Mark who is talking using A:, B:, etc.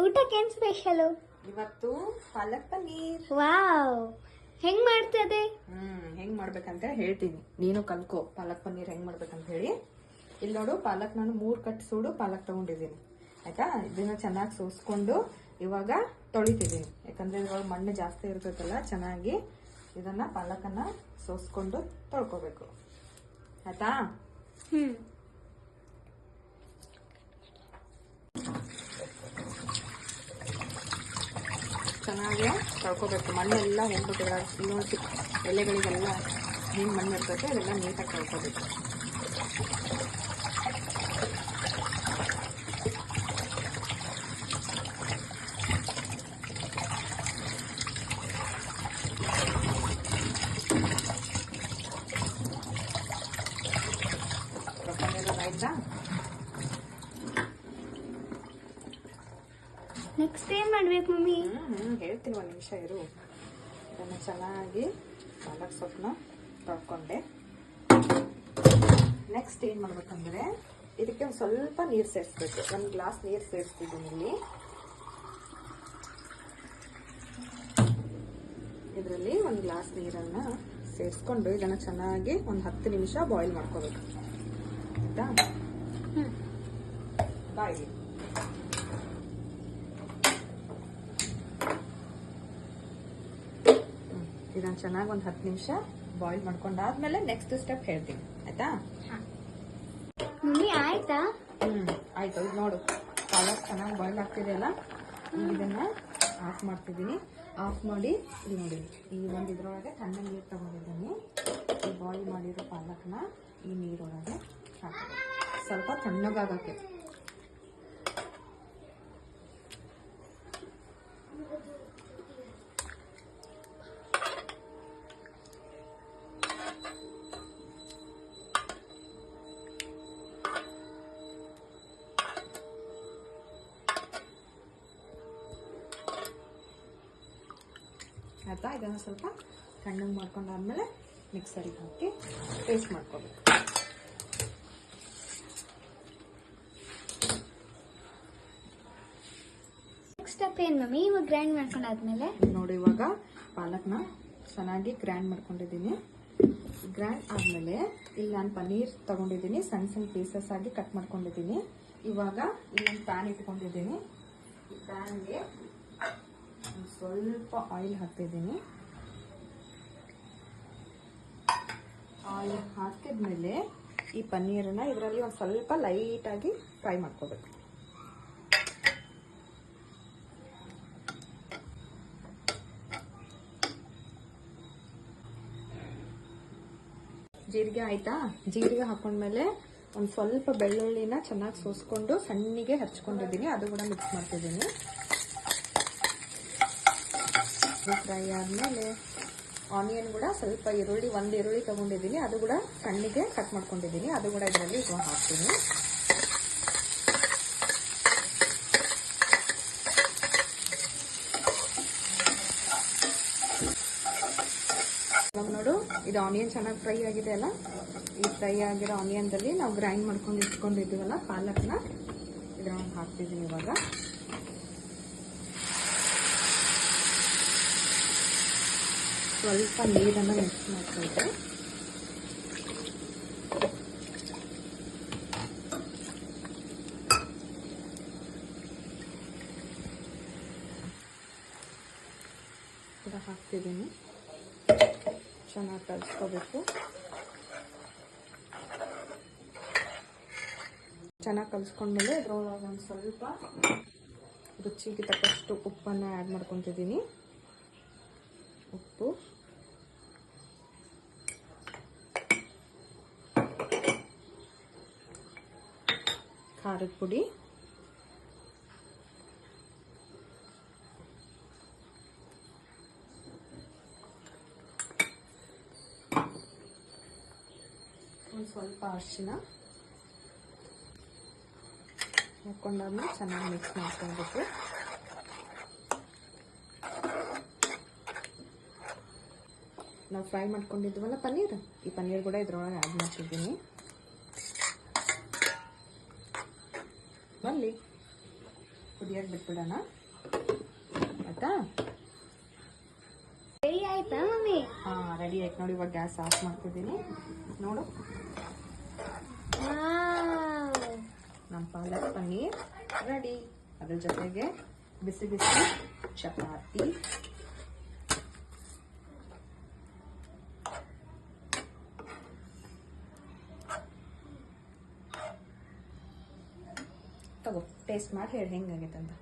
A: ಊಟಕ್ಕೆ ಏನು ಸ್ಪೆಷಲ್?
B: ಇವತ್ತು ಪಾಲಕ್ ಪನ್ನೀರ್.
A: ವಾವ್, ಹೆಂಗ್ ಮಾಡ್ತದೆ?
B: ಹೆಂಗ್ ಮಾಡ್ಬೇಕಂತ ಹೇಳ್ತೀನಿ, ನೀನು ಕಲ್ಕೋ ಪಾಲಕ್ ಪನ್ನೀರ್ ಹೆಂಗ್ ಮಾಡ್ಬೇಕಂತ ಹೇಳಿ. ಇಲ್ಲಿ ನೋಡು, ಪಾಲಕ್ ನಾನು 3 ಕಟ್ ಸೂಡು ಪಾಲಕ್ ತಗೊಂಡಿದ್ದೀನಿ ಆಯ್ತಾ. ಇದನ್ನ ಚೆನ್ನಾಗಿ ಸೋಸ್ಕೊಂಡು ಇವಾಗ ತೊಳಿತಿದ್ದೀನಿ, ಯಾಕಂದ್ರೆ ಇವಾಗ ಮಣ್ಣು ಜಾಸ್ತಿ ಇರ್ತೈತಲ್ಲ. ಚೆನ್ನಾಗಿ ಇದನ್ನ ಪಾಲಕನ್ನ ಸೋಸ್ಕೊಂಡು ತೊಳ್ಕೊಬೇಕು ಆಯ್ತಾ. ಚೆನ್ನಾಗಿ ತೊಳ್ಕೊಬೇಕು, ಮಣ್ಣೆಲ್ಲ ಹೋಗ್ಬಿಟ್ಟಿದ್ರೆ ಇನ್ನೊಂದು ಎಲೆಗಳಿಗೆಲ್ಲ ಏನು ಮಣ್ಣು ಇರ್ತೈತೆ ಅದೆಲ್ಲ ನೀಟಾಗಿ ತೊಳ್ಕೊಬೇಕು. ಆಯ್ತಾ,
A: ನೆಕ್ಸ್ಟ್ ಏನ್ ಮಾಡ್ಬೇಕು ಮಮ್ಮಿ?
B: ಹೇಳ್ತೀನಿ, ಒಂದು ನಿಮಿಷ ಇರು. ಇದನ್ನು ಚೆನ್ನಾಗಿ ಪಾಲಕ್ ಸೊಪ್ಪನ್ನ ತೊಳ್ಕೊಂಡೆ. ನೆಕ್ಸ್ಟ್ ಏನ್ ಮಾಡ್ಬೇಕಂದ್ರೆ ಇದಕ್ಕೆ ಒಂದು ಸ್ವಲ್ಪ ನೀರು ಸೇರಿಸ್ಬೇಕು. 1 ಗ್ಲಾಸ್ ನೀರು ಸೇರಿಸ್ತಿದ್ದೀನಿ ಇಲ್ಲಿ. ಇದರಲ್ಲಿ 1 ಗ್ಲಾಸ್ ನೀರನ್ನ ಸೇರಿಸ್ಕೊಂಡು ಇದನ್ನ ಚೆನ್ನಾಗಿ ಒಂದು 10 ನಿಮಿಷ ಬಾಯ್ಲ್ ಮಾಡ್ಕೋಬೇಕು ಆಯ್ತಾ. ಬಾಯ್ಲಿ ಇದನ್ನ ಚೆನ್ನಾಗಿ ಒಂದು 10 ನಿಮಿಷ ಬಾಯ್ಲ್ ಮಾಡ್ಕೊಂಡಾದ್ಮೇಲೆ ನೆಕ್ಸ್ಟ್ ಸ್ಟೆಪ್ ಹೇಳ್ತೀನಿ ಆಯ್ತಾ.
A: ಮಮ್ಮಿ ಆಯ್ತಾ?
B: ಆಯ್ತು. ಇದು ನೋಡು, ಪಾಲಕ್ ಚೆನ್ನಾಗಿ ಬಾಯ್ಲ್ ಆಗ್ತಿದೆ ಅಲ್ಲ. ಈಗ ಇದನ್ನ ಆಫ್ ಮಾಡ್ತಿದ್ದೀನಿ. ಆಫ್ ಮಾಡಿ ಇಲ್ಲಿ ನೋಡಿ, ಈ ಒಂದು ಇದ್ರೊಳಗೆ ತಣ್ಣ ನೀರು ತಗೊಂಡಿದ್ದೀನಿ. ಈ ಬಾಯ್ಲ್ ಮಾಡಿರೋ ಪಾಲಕ್ನ ಈ ನೀರೊಳಗೆ ಹಾಕಬೇಕು, ಸ್ವಲ್ಪ ತಣ್ಣಗಾಗಕ್ಕೆ. ಆಯ್ತಾ. ಇದನ್ನು ಸ್ವಲ್ಪ ತಣ್ಣಗೆ ಮಾಡ್ಕೊಂಡಾದ್ಮೇಲೆ ಮಿಕ್ಸರಿಗೆ ಹಾಕಿ ಪೇಸ್ಟ್ ಮಾಡ್ಕೋಬೇಕು.
A: ನೆಕ್ಸ್ಟ್ ಸ್ಟೆಪ್ ಏನ್ ಮಮ್ಮಿ? ಇವಾಗ ಗ್ರೈಂಡ್ ಮಾಡ್ಕೊಂಡಾದ್ಮೇಲೆ
B: ನೋಡಿ, ಇವಾಗ ಪಾಲಕ್ನ ಚೆನ್ನಾಗಿ ಗ್ರೈಂಡ್ ಮಾಡ್ಕೊಂಡಿದ್ದೀನಿ. ಗ್ರೈಂಡ್ ಆದ್ಮೇಲೆ ಇಲ್ಲಿ ನಾನು ಪನ್ನೀರ್ ತಗೊಂಡಿದ್ದೀನಿ, ಸಣ್ಣ ಸಣ್ಣ ಪೀಸಸ್ ಆಗಿ ಕಟ್ ಮಾಡ್ಕೊಂಡಿದ್ದೀನಿ. ಇವಾಗ ಇಲ್ಲೊಂದು ಪ್ಯಾನ್ ಇಟ್ಕೊಂಡಿದ್ದೀನಿ. ಈ ಪ್ಯಾನ್ಗೆ ಸ್ವಲ್ಪ ಆಯಿಲ್ ಹಾಕ್ತಿದ್ದೀನಿ. ಆಯಿಲ್ ಹಾಕಿದ್ಮೇಲೆ ಈ ಪನ್ನೀರನ್ನ ಇದರಲ್ಲಿ ಒಂದು ಸ್ವಲ್ಪ ಲೈಟಾಗಿ ಫ್ರೈ ಮಾಡ್ಕೋಬೇಕು. ಜೀರಿಗೆ ಆಯ್ತಾ. ಜೀರಿಗೆ ಹಾಕೊಂಡ್ಮೇಲೆ ಒಂದು ಸ್ವಲ್ಪ ಬೆಳ್ಳುಳ್ಳಿನ ಚೆನ್ನಾಗಿ ಸೋಸ್ಕೊಂಡು ಸಣ್ಣಗೆ ಹಚ್ಕೊಂಡಿದ್ದೀನಿ, ಅದು ಕೂಡ ಮಿಕ್ಸ್ ಮಾಡ್ತಿದ್ದೀನಿ. ಫ್ರೈ ಆದ್ಮೇಲೆ ಆನಿಯನ್ ಕೂಡ ಸ್ವಲ್ಪ ಈರುಳ್ಳಿ, 1 ಈರುಳ್ಳಿ ತಗೊಂಡಿದ್ದೀನಿ, ಅದು ಕೂಡ ಸಣ್ಣಗೆ ಕಟ್ ಮಾಡ್ಕೊಂಡಿದ್ದೀನಿ, ಅದು ಕೂಡ ಇದರಲ್ಲಿ ಹಾಕ್ತೀನಿ. ಇವಾಗ ನೋಡು, ಇದು ಆನಿಯನ್ ಚೆನ್ನಾಗಿ ಫ್ರೈ ಆಗಿದೆ ಅಲ್ಲ. ಈ ಫ್ರೈ ಆಗಿರೋ ಆನಿಯನ್ದಲ್ಲಿ ನಾವು ಗ್ರೈಂಡ್ ಮಾಡ್ಕೊಂಡು ಇಟ್ಕೊಂಡಿದ್ದೀವಲ್ಲ ಪಾಲಕ್ನ ಇದ್ರೊಳಗೆ ಹಾಕ್ತಿದ್ದೀನಿ. ಇವಾಗ ಸ್ವಲ್ಪ ನೀರನ್ನು ಮಿಕ್ಸ್ ಮಾಡ್ಕೊಳ್ತೆ. ಕೂಡ ಹಾಕ್ತಿದ್ದೀನಿ, ಚೆನ್ನಾಗಿ ಕಲಿಸ್ಕೋಬೇಕು. ಚೆನ್ನಾಗಿ ಕಲಿಸ್ಕೊಂಡ್ಮೇಲೆ ಇದ್ರೊಳಗೆ ಒಂದು ಸ್ವಲ್ಪ ರುಚಿಗೆ ತಕ್ಕಷ್ಟು ಉಪ್ಪನ್ನು ಆ್ಯಡ್ ಮಾಡ್ಕೊತಿದ್ದೀನಿ. ಉಪ್ಪು, ಖಾರದ ಪುಡಿ, ಒಂದು ಸ್ವಲ್ಪ ಅರಿಶಿನ ಹಾಕೊಂಡಾದ್ಮೇಲೆ ಚೆನ್ನಾಗಿ ಮಿಕ್ಸ್ ಮಾಡ್ಕೊಳ್ಬೇಕು. ನಾವು ಫ್ರೈ ಮಾಡ್ಕೊಂಡಿದ್ವಲ್ಲ ಪನ್ನೀರ್, ಈ ಪನ್ನೀರ್ ಕೂಡ ಇದ್ರೊಳಗೆ ಆ್ಯಡ್ ಮಾಡ್ತಿದ್ದೀನಿ. ಬಲ್ಲಿ ಕುದಿಯಕ್ಕೆ ಬಿಟ್ಬಿಡೋಣ ಆಯ್ತಾ.
A: ರೆಡಿ ಆಯ್ತಾ ಮಮ್ಮಿ?
B: ಹಾಂ ರೆಡಿ ಆಯ್ತು ನೋಡಿ. ಇವಾಗ ಗ್ಯಾಸ್ ಆಫ್ ಮಾಡ್ತಿದ್ದೀನಿ ನೋಡು.
A: ವಾವ್.
B: ನಮ್ಮ ಪಾಲಕ್ ಪನ್ನೀರ್ ರೆಡಿ. ಅದ್ರ ಜೊತೆಗೆ ಬಿಸಿ ಬಿಸಿ ಚಪಾತಿ, ತಗೋ ಟೇಸ್ಟ್ ಮಾಡಿ ಹೇಳಿ ಹೆಂಗಾಗೈತೆ ಅಂತ.